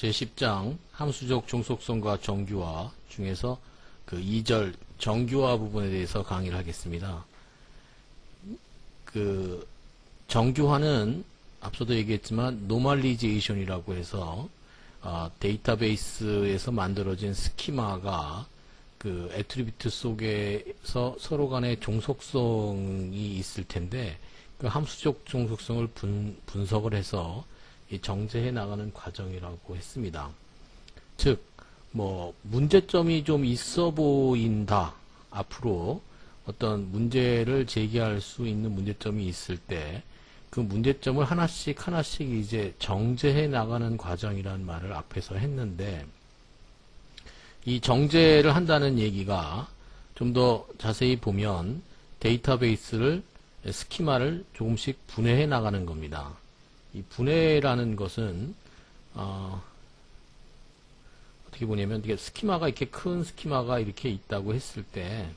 제10장 함수적 종속성과 정규화 중에서 그 2절 정규화 부분에 대해서 강의를 하겠습니다. 그 정규화는 앞서도 얘기했지만 노멀리제이션이라고 해서 데이터베이스에서 만들어진 스키마가 그 애트리뷰트 속에서 서로 간의 종속성이 있을 텐데 그 함수적 종속성을 분석을 해서 정제해 나가는 과정이라고 했습니다. 즉, 문제점이 좀 있어 보인다. 앞으로 어떤 문제를 제기할 수 있는 문제점이 있을 때 그 문제점을 하나씩 이제 정제해 나가는 과정이라는 말을 앞에서 했는데 이 정제를 한다는 얘기가 좀 더 자세히 보면 데이터베이스를 스키마를 조금씩 분해해 나가는 겁니다. 이 분해라는 것은 어떻게 보냐면 이게 스키마가 이렇게 큰 스키마가 이렇게 있다고 했을 때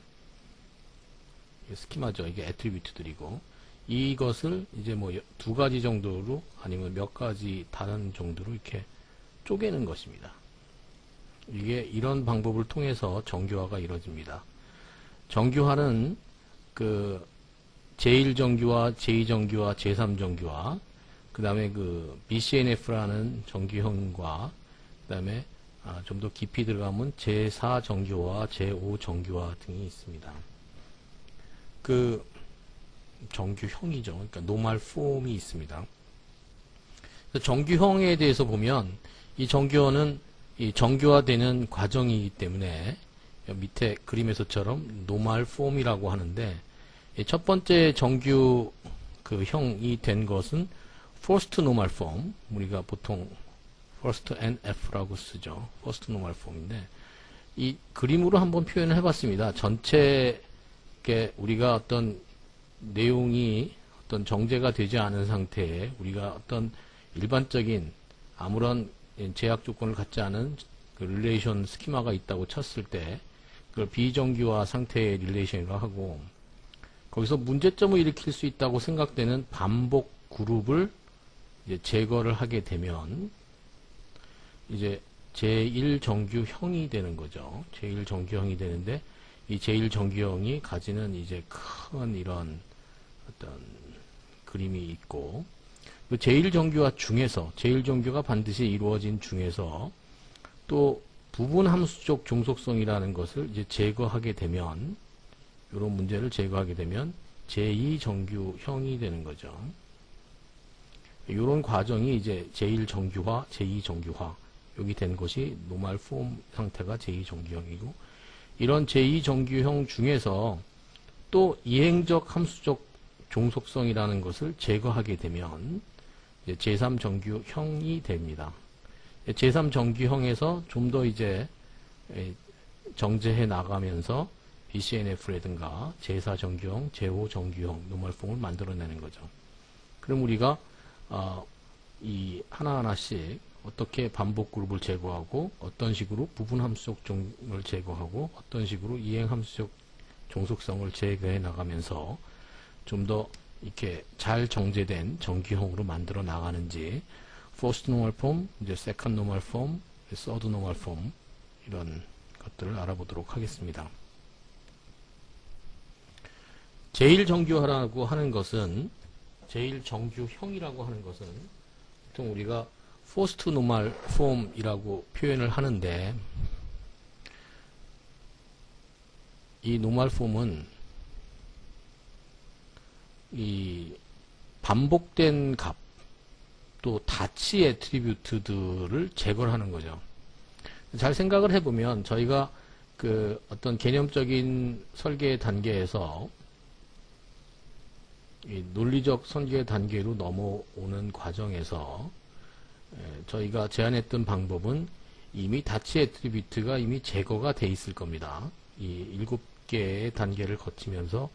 스키마죠. 이게 애트리뷰트들이고 이것을 이제 두 가지 정도로 아니면 몇 가지 다른 정도로 이렇게 쪼개는 것입니다. 이게 이런 방법을 통해서 정규화가 이루어집니다. 정규화는 그 제1정규화, 제2정규화, 제3정규화, 그 다음에 그 BCNF라는 정규형과 그 다음에 좀 더 깊이 들어가면 제4정규화, 제5정규화 등이 있습니다. 그 정규형이죠. 그러니까 노멀 폼이 있습니다. 정규형에 대해서 보면 이 정규어는 이 정규화되는 과정이기 때문에 밑에 그림에서처럼 노멀 폼이라고 하는데 첫 번째 정규 그 형이 된 것은 First Normal Form, 우리가 보통 First NF라고 쓰죠. First Normal Form인데 이 그림으로 한번 표현을 해봤습니다. 전체 우리가 어떤 내용이 어떤 정제가 되지 않은 상태에 우리가 어떤 일반적인 아무런 제약 조건을 갖지 않은 그 릴레이션 스키마가 있다고 쳤을 때 그걸 비정규화 상태의 릴레이션이라고 하고 거기서 문제점을 일으킬 수 있다고 생각되는 반복 그룹을 이제 제거를 하게 되면 이제 제1정규형이 되는 거죠. 제1정규형이 되는데 이 제1정규형이 가지는 이제 큰 이런 어떤 그림이 있고 그 제1정규화 중에서 제1정규가 반드시 이루어진 중에서 또 부분 함수적 종속성이라는 것을 이제 제거하게 되면 이런 문제를 제거하게 되면 제2정규형이 되는 거죠. 이런 과정이 이제 제1정규화, 제2정규화 여기 된 것이 노멀 폼 상태가 제2정규형이고 이런 제2정규형 중에서 또 이행적 함수적 종속성이라는 것을 제거하게 되면 이제 제3정규형이 됩니다. 제3정규형에서 좀 더 이제 정제해 나가면서 BCNF라든가 제4정규형, 제5정규형 노멀 폼을 만들어내는 거죠. 그럼 우리가 이 하나하나씩 어떻게 반복 그룹을 제거하고 어떤 식으로 부분 함수적 종을 제거하고 어떤 식으로 이행 함수적 종속성을 제거해 나가면서 좀 더 이렇게 잘 정제된 정규형으로 만들어 나가는지 First Normal Form, 이제 Second Normal Form, Third Normal Form 이런 것들을 알아보도록 하겠습니다. 제1정규화라고 하는 것은 제1정규형이라고 하는 것은 보통 우리가 First Normal Form이라고 표현을 하는데 이 Normal Form은 이 반복된 값 또 다치 애트리뷰트들을 제거를 하는 거죠. 잘 생각을 해보면 저희가 그 어떤 개념적인 설계 단계에서 이 논리적 설계 단계로 넘어오는 과정에서 저희가 제안했던 방법은 이미 다치 애트리뷰트가 이미 제거가 돼 있을 겁니다. 이 7개의 단계를 거치면서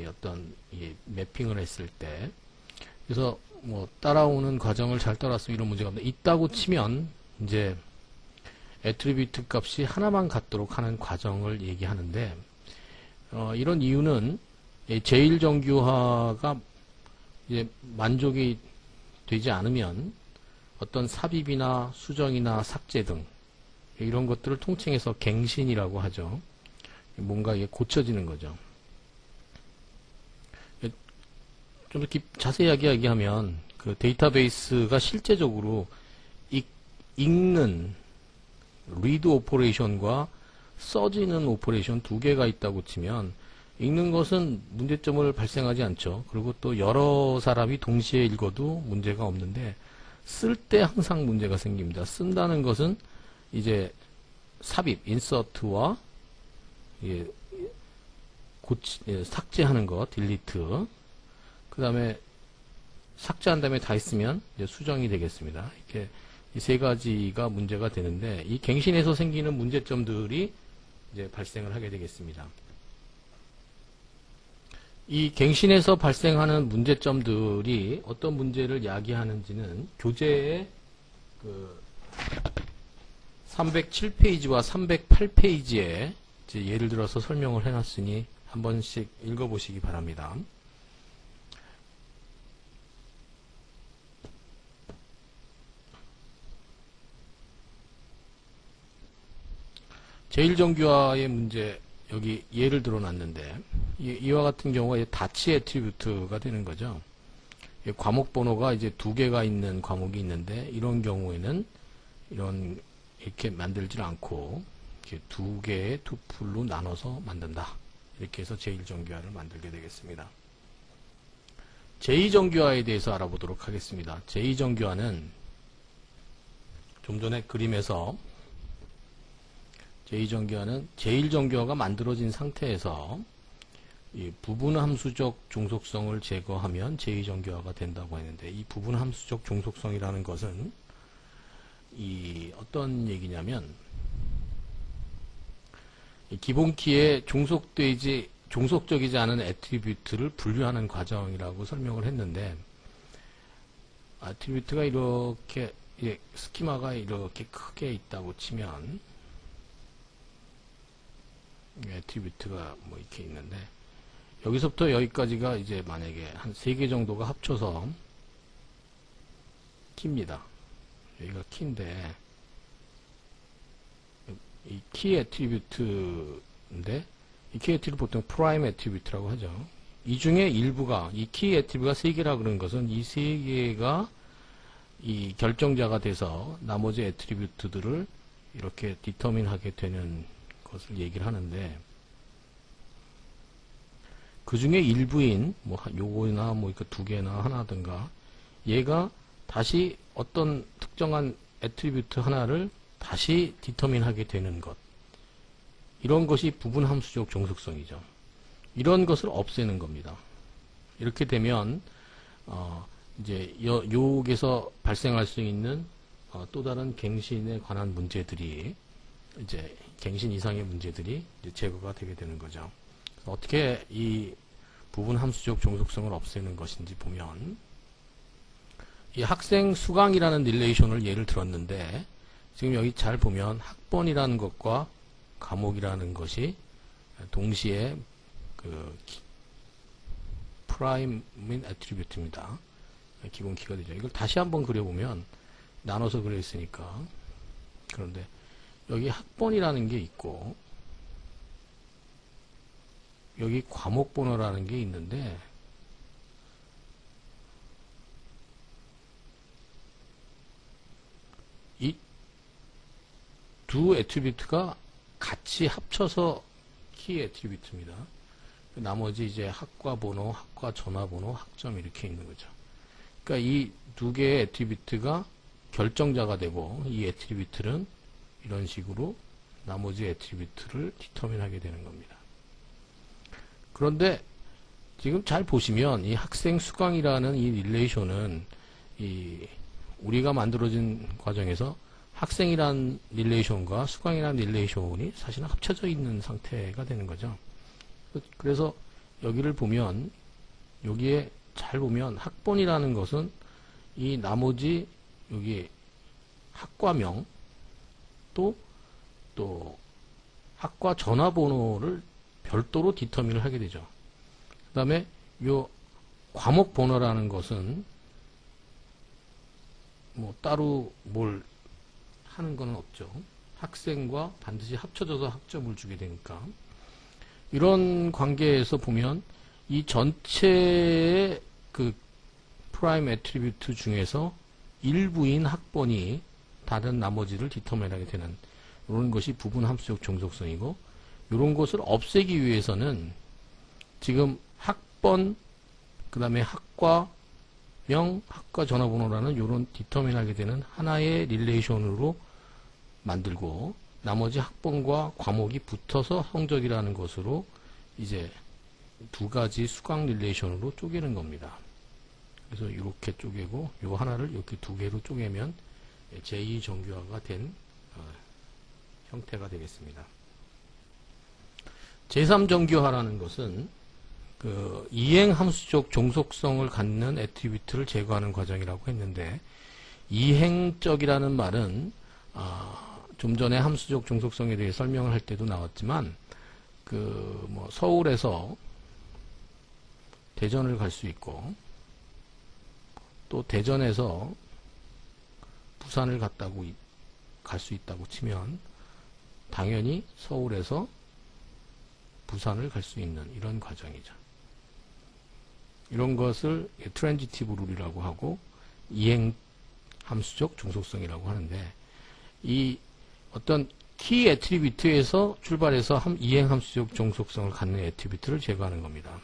어떤 매핑을 했을 때 그래서 따라오는 과정을 잘 따라왔으면 이런 문제가 있다고 치면 이제 애트리뷰트 값이 하나만 같도록 하는 과정을 얘기하는데 이런 이유는 제1정규화가 이제 만족이 되지 않으면 어떤 삽입이나 수정이나 삭제 등 이런 것들을 통칭해서 갱신이라고 하죠. 뭔가 이게 고쳐지는 거죠. 좀 이렇게 자세하게 이야기하면 그 데이터베이스가 실제적으로 읽는 리드 오퍼레이션과 써지는 오퍼레이션 두 개가 있다고 치면 읽는 것은 문제점을 발생하지 않죠. 그리고 또 여러 사람이 동시에 읽어도 문제가 없는데 쓸 때 항상 문제가 생깁니다. 쓴다는 것은 이제 삽입, 인서트와 삭제하는 것, 딜리트. 그 다음에 삭제한 다음에 다 있으면 이제 수정이 되겠습니다. 이렇게 이 세 가지가 문제가 되는데 이 갱신에서 생기는 문제점들이 이제 발생을 하게 되겠습니다. 이 갱신에서 발생하는 문제점들이 어떤 문제를 야기하는지는 교재의 그 307페이지와 308페이지에 예를 들어서 설명을 해놨으니 한 번씩 읽어보시기 바랍니다. 제1정규화의 문제 여기 예를 들어놨는데 이와 같은 경우가 다치 애트리뷰트가 되는 거죠. 과목 번호가 이제 두 개가 있는 과목이 있는데 이런 경우에는 이렇게 만들지 않고 이렇게 두 개의 투플로 나눠서 만든다. 이렇게 해서 제1정규화를 만들게 되겠습니다. 제2정규화에 대해서 알아보도록 하겠습니다. 제2정규화는 좀 전에 그림에서 제2정규화는 제1정규화가 만들어진 상태에서 이 부분함수적 종속성을 제거하면 제2정규화가 된다고 했는데 이 부분함수적 종속성이라는 것은 이 어떤 얘기냐면 이 기본키에 종속적이지 않은 애트리뷰트를 분류하는 과정이라고 설명을 했는데 애트리뷰트가 이렇게 스키마가 이렇게 크게 있다고 치면 애트리뷰트가 뭐 이렇게 있는데 여기서부터 여기까지가 이제 만약에 한 3개 정도가 합쳐서 키입니다. 여기가 키인데 이 키 애트리뷰트인데 이 키 애트리뷰트 보통 프라임 애트리뷰트라고 하죠. 이 중에 일부가 이 키 애트리뷰트가 3개라 그런 것은 이 3개가 이 결정자가 돼서 나머지 애트리뷰트들을 이렇게 디터민하게 되는 것을 얘기를 하는데 그 중에 일부인 뭐 요거나 뭐 두 개나 하나든가 얘가 다시 어떤 특정한 애트리뷰트 하나를 다시 디터민하게 되는 것 이런 것이 부분함수적 종속성이죠. 이런 것을 없애는 겁니다. 이렇게 되면 이제 여기서 발생할 수 있는 또 다른 갱신에 관한 문제들이 이제 갱신 이상의 문제들이 이제 제거가 되게 되는 거죠. 어떻게 이 부분함수적 종속성을 없애는 것인지 보면 이 학생 수강이라는 릴레이션을 예를 들었는데 지금 여기 잘 보면 학번이라는 것과 과목이라는 것이 동시에 그 프라임인 애트리뷰트입니다. 기본 키가 되죠. 이걸 다시 한번 그려보면 나눠서 그려있으니까 그런데 여기 학번이라는 게 있고 여기 과목 번호라는 게 있는데 이 두 애트리뷰트가 같이 합쳐서 키 애트리뷰트입니다. 나머지 이제 학과 번호, 학과 전화번호, 학점 이렇게 있는 거죠. 그러니까 이 두 개의 애트리뷰트가 결정자가 되고 이 애트리뷰트는 이런 식으로 나머지 애트리뷰트를 디터민하게 되는 겁니다. 그런데 지금 잘 보시면 이 학생 수강이라는 이 릴레이션은 우리가 만들어진 과정에서 학생이란 릴레이션과 수강이란 릴레이션이 사실은 합쳐져 있는 상태가 되는 거죠. 그래서 여기를 보면 여기에 잘 보면 학번이라는 것은 이 나머지 여기 학과명 또 학과 전화번호를 별도로 디터민을 하게 되죠. 그 다음에 요 과목 번호라는 것은 뭐 따로 뭘 하는 건 없죠. 학생과 반드시 합쳐져서 학점을 주게 되니까. 이런 관계에서 보면 이 전체의 그 프라임 애트리뷰트 중에서 일부인 학번이 다른 나머지를 디터민하게 되는 이런 것이 부분 함수적 종속성이고, 이런 것을 없애기 위해서는 지금 학번, 그 다음에 학과명, 학과 전화번호라는 이런 디터민하게 되는 하나의 릴레이션으로 만들고, 나머지 학번과 과목이 붙어서 성적이라는 것으로 이제 두 가지 수강 릴레이션으로 쪼개는 겁니다. 그래서 이렇게 쪼개고, 요 하나를 이렇게 두 개로 쪼개면 제2정규화가 된 형태가 되겠습니다. 제3정규화라는 것은 그 이행함수적 종속성을 갖는 애트리뷰트를 제거하는 과정이라고 했는데, 이행적이라는 말은 좀 전에 함수적 종속성에 대해 설명을 할 때도 나왔지만, 그 뭐 서울에서 대전을 갈 수 있고, 또 대전에서 부산을 갈 수 있다고 치면 당연히 서울에서 부산을 갈 수 있는 이런 과정이죠. 이런 것을 트랜지티브 룰이라고 하고 이행 함수적 종속성이라고 하는데, 이 어떤 키 애트리뷰트에서 출발해서 이행 함수적 종속성을 갖는 애트리뷰트를 제거하는 겁니다.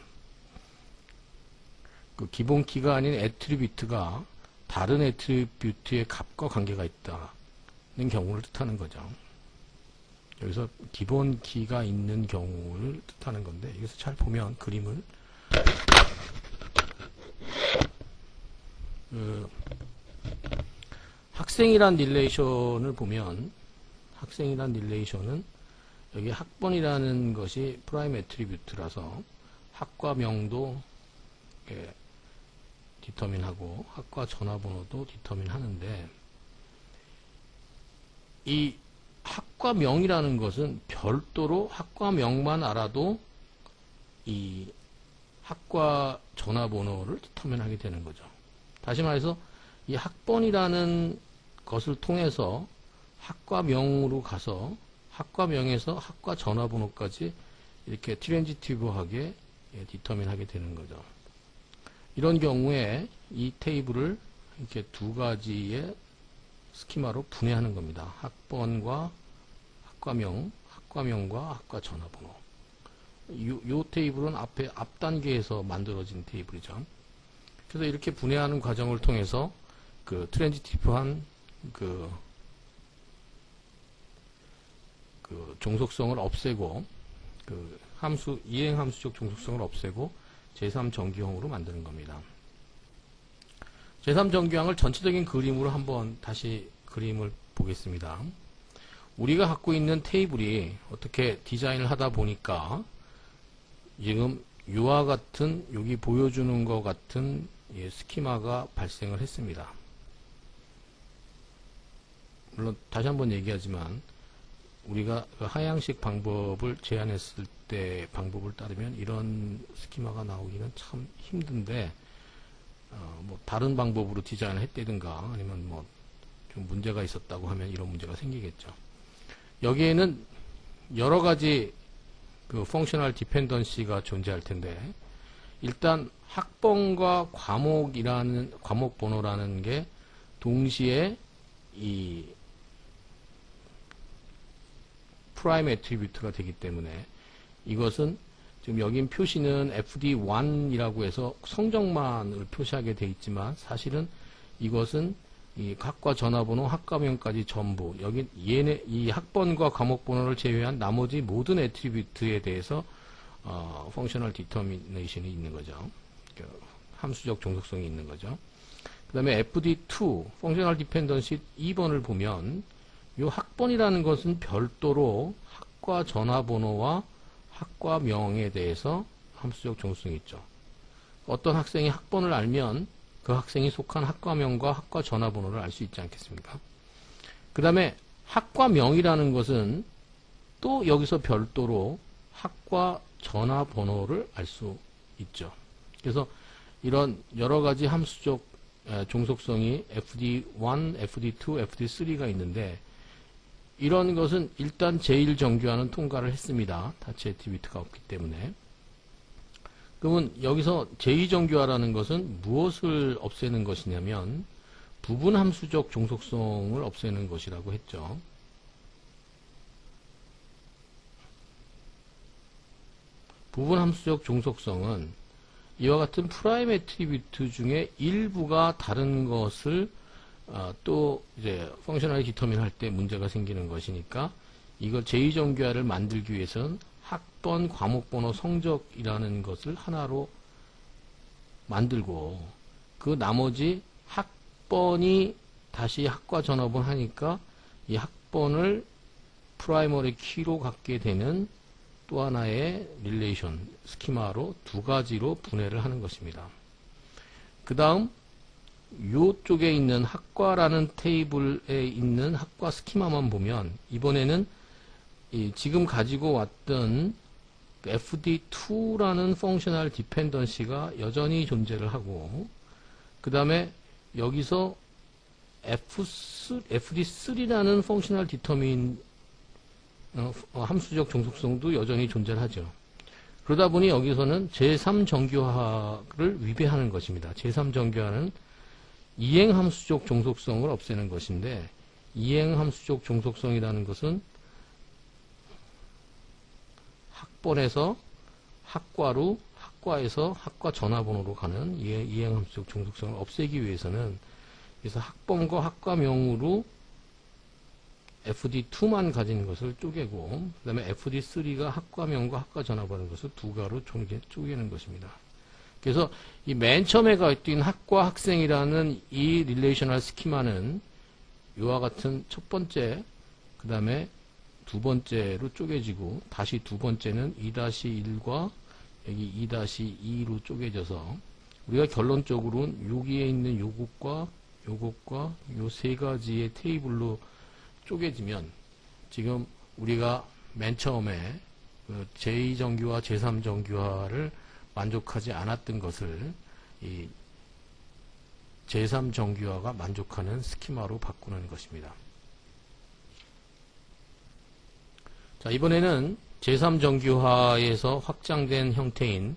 그 기본 키가 아닌 애트리뷰트가 다른 애트리뷰트의 값과 관계가 있다는 경우를 뜻하는 거죠. 여기서 기본 키가 있는 경우를 뜻하는 건데, 여기서 잘 보면 그림을 학생이란 릴레이션을 보면, 학생이란 릴레이션은 여기 학번이라는 것이 프라임 애트리뷰트라서 학과명도 디터민하고 학과 전화번호도 디터민하는데, 이 학과명이라는 것은 별도로 학과명만 알아도 이 학과 전화번호를 디터민하게 되는 거죠. 다시 말해서 이 학번이라는 것을 통해서 학과명으로 가서 학과명에서 학과 전화번호까지 이렇게 트랜지티브하게 디터민하게 되는 거죠. 이런 경우에 이 테이블을 이렇게 두 가지의 스키마로 분해하는 겁니다. 학번과 학과명, 학과명과 학과 전화번호. 요 테이블은 앞 단계에서 만들어진 테이블이죠. 그래서 이렇게 분해하는 과정을 통해서 그 트랜지티브한 그 종속성을 없애고, 그 이행 함수적 종속성을 없애고 제3정규형으로 만드는 겁니다. 제3정규형을 전체적인 그림으로 한번 다시 그림을 보겠습니다. 우리가 갖고 있는 테이블이 어떻게 디자인을 하다 보니까 지금 이와 같은, 여기 보여주는 것 같은 스키마가 발생을 했습니다. 물론 다시 한번 얘기하지만, 우리가 그 하향식 방법을 제안했을 때 방법을 따르면 이런 스키마가 나오기는 참 힘든데, 뭐 다른 방법으로 디자인을 했다든가 아니면 뭐 좀 문제가 있었다고 하면 이런 문제가 생기겠죠. 여기에는 여러 가지 그 펑셔널 디펜던시가 존재할 텐데, 일단 학번과 과목 번호라는 게 동시에 이 프라임 애트리뷰트가 되기 때문에, 이것은 지금 여긴 표시는 FD1이라고 해서 성적만을 표시하게 돼 있지만, 사실은 이것은 이 학과 전화번호, 학과명까지 전부, 이 학번과 과목 번호를 제외한 나머지 모든 애트리뷰트에 대해서 펑셔널 디터미네이션이 있는 거죠. 함수적 종속성이 있는 거죠. 그 다음에 FD2, 펑셔널 디펜던시 2번을 보면, 이 학번이라는 것은 별도로 학과 전화번호와 학과명에 대해서 함수적 종속성이 있죠. 어떤 학생이 학번을 알면 그 학생이 속한 학과명과 학과 전화번호를 알 수 있지 않겠습니까? 그 다음에 학과명이라는 것은 또 여기서 별도로 학과 전화번호를 알 수 있죠. 그래서 이런 여러 가지 함수적 종속성이 FD1, FD2, FD3가 있는데 이런 것은 일단 제1정규화는 통과를 했습니다. 타치 애트리뷰트가 없기 때문에. 그러면 여기서 제2정규화라는 것은 무엇을 없애는 것이냐면 부분 함수적 종속성을 없애는 것이라고 했죠. 부분 함수적 종속성은 이와 같은 프라임 애트리뷰트 중에 일부가 다른 것을 또 이제 펑셔널 디터민 할 때 문제가 생기는 것이니까 이걸 제2정규화를 만들기 위해서는 학번, 과목번호, 성적이라는 것을 하나로 만들고 그 나머지 학번이 다시 학과 전업을 하니까 이 학번을 프라이머리 키로 갖게 되는 또 하나의 릴레이션 스키마로 두 가지로 분해를 하는 것입니다. 그 다음 요쪽에 있는 학과라는 테이블에 있는 학과 스키마만 보면 이번에는 지금 가지고 왔던 FD2라는 펑셔널 디펜던시가 여전히 존재를 하고 그 다음에 여기서 FD3라는 펑셔널 디터민 함수적 종속성도 여전히 존재를 하죠. 그러다 보니 여기서는 제3정규화를 위배하는 것입니다. 제3정규화는 이행함수적 종속성을 없애는 것인데 이행함수적 종속성이라는 것은 학번에서 학과로 학과에서 학과 전화번호로 가는 이행함수적 종속성을 없애기 위해서는 그래서 학번과 학과명으로 FD2만 가진 것을 쪼개고 그 다음에 FD3가 학과명과 학과 전화번호인 것을 두 가로 쪼개는 것입니다. 그래서 이 맨 처음에 가있던 학과 학생이라는 이 릴레이셔널 스키마는 이와 같은 첫 번째 그 다음에 두 번째로 쪼개지고 다시 두 번째는 2-1과 여기 2-2로 쪼개져서 우리가 결론적으로는 여기에 있는 요것과 요것과 요 세 가지의 테이블로 쪼개지면 지금 우리가 맨 처음에 제2정규화, 제3정규화를 만족하지 않았던 것을 이 제3정규화가 만족하는 스키마로 바꾸는 것입니다. 자, 이번에는 제3정규화에서 확장된 형태인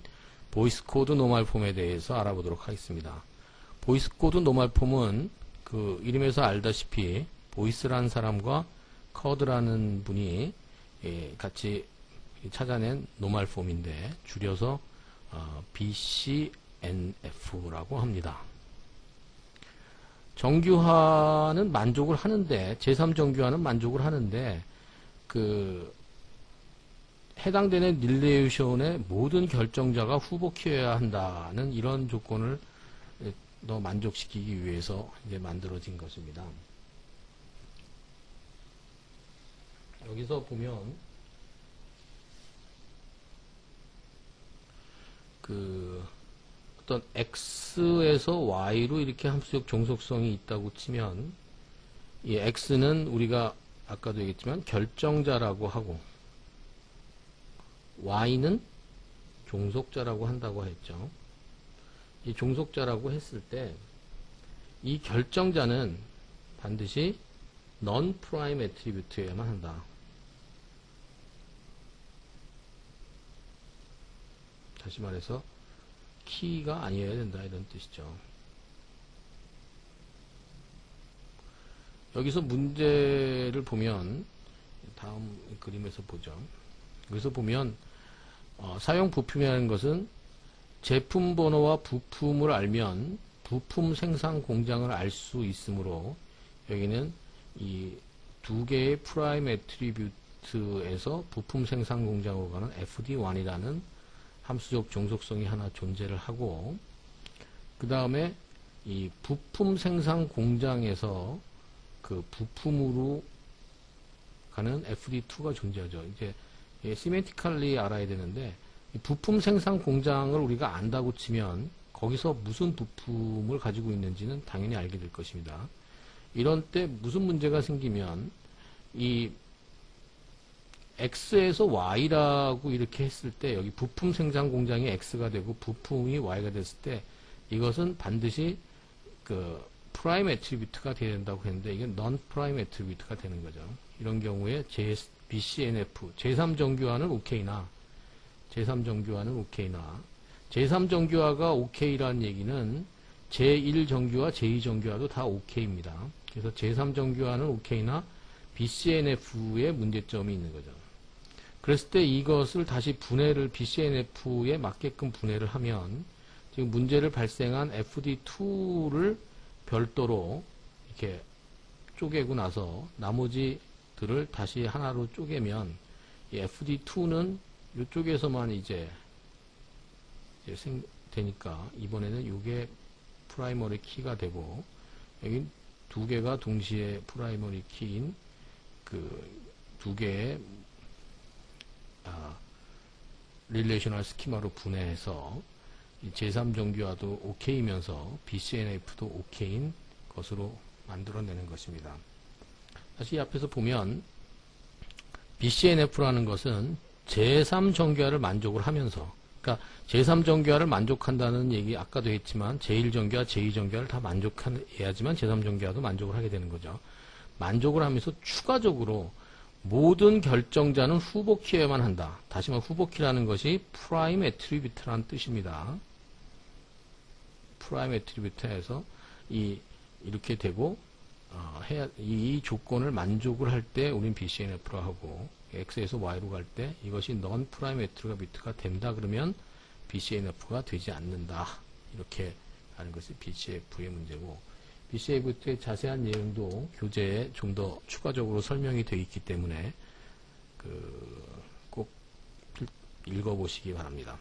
보이스 코드 노멀 폼에 대해서 알아보도록 하겠습니다. 보이스 코드 노멀 폼은 그 이름에서 알다시피 보이스라는 사람과 커드라는 분이 같이 찾아낸 노멀 폼인데 줄여서 BCNF라고 합니다. 정규화는 만족을 하는데 제3정규화는 만족을 하는데 그 해당되는 릴레이션의 모든 결정자가 후보키여야 한다는 이런 조건을 더 만족시키기 위해서 이제 만들어진 것입니다. 여기서 보면 그 어떤 x에서 y로 이렇게 함수적 종속성이 있다고 치면 이 x는 우리가 아까도 얘기했지만 결정자라고 하고 y는 종속자라고 한다고 했죠. 이 종속자라고 했을 때 이 결정자는 반드시 non prime attribute여야만 한다. 다시 말해서 키가 아니어야 된다 이런 뜻이죠. 여기서 문제를 보면 다음 그림에서 보죠. 여기서 보면 사용 부품이라는 것은 제품 번호와 부품을 알면 부품 생산 공장을 알 수 있으므로 여기는 이 두 개의 프라임 애트리뷰트에서 부품 생산 공장으로 가는 FD1이라는 함수적 종속성이 하나 존재를 하고 그 다음에 이 부품 생산 공장에서 그 부품으로 가는 FD2가 존재하죠. 이제 시메티컬리 알아야 되는데 이 부품 생산 공장을 우리가 안다고 치면 거기서 무슨 부품을 가지고 있는지는 당연히 알게 될 것입니다. 이런 때 무슨 문제가 생기면 이 X에서 Y라고 이렇게 했을 때 여기 부품 생산 공장이 X가 되고 부품이 Y가 됐을 때 이것은 반드시 그 프라임 애트리뷰트가 돼야 된다고 했는데 이게 non 프라임 애트리뷰트가 되는 거죠. 이런 경우에 BCNF 제3정규화는 OK나 제3정규화는 OK나 제3정규화가 OK라는 얘기는 제1정규화, 제2정규화도 다 OK입니다. 그래서 제3정규화는 OK나 BCNF에 문제점이 있는 거죠. 그랬을 때 이것을 다시 분해를 BCNF에 맞게끔 분해를 하면 지금 문제를 발생한 FD2를 별도로 이렇게 쪼개고 나서 나머지들을 다시 하나로 쪼개면 이 FD2는 이쪽에서만 이제 되니까 이번에는 이게 프라이머리 키가 되고 여기 두 개가 동시에 프라이머리 키인 그 두 개의 릴레이셔널 스키마로 분해해서 제3정규화도 OK이면서 BCNF도 OK인 것으로 만들어내는 것입니다. 다시 앞에서 보면 BCNF라는 것은 제3정규화를 만족을 하면서 그러니까 제3정규화를 만족한다는 얘기 아까도 했지만 제1정규화, 제2정규화를 다 만족해야지만 제3정규화도 만족을 하게 되는 거죠. 만족을 하면서 추가적으로 모든 결정자는 후보키여야만 한다. 다시 말해 후보키라는 것이 프라임 애트리뷰트라는 뜻입니다. 프라임 애트리뷰트에서 이렇게 되고 이 조건을 만족을 할 때 우린 BCNF로 하고 X에서 Y로 갈 때 이것이 non 프라임 애트리뷰트가 된다 그러면 BCNF가 되지 않는다. 이렇게 하는 것이 BCF의 문제고 BCF의 자세한 내용도 교재에 좀 더 추가적으로 설명이 되어 있기 때문에 꼭 읽어보시기 바랍니다.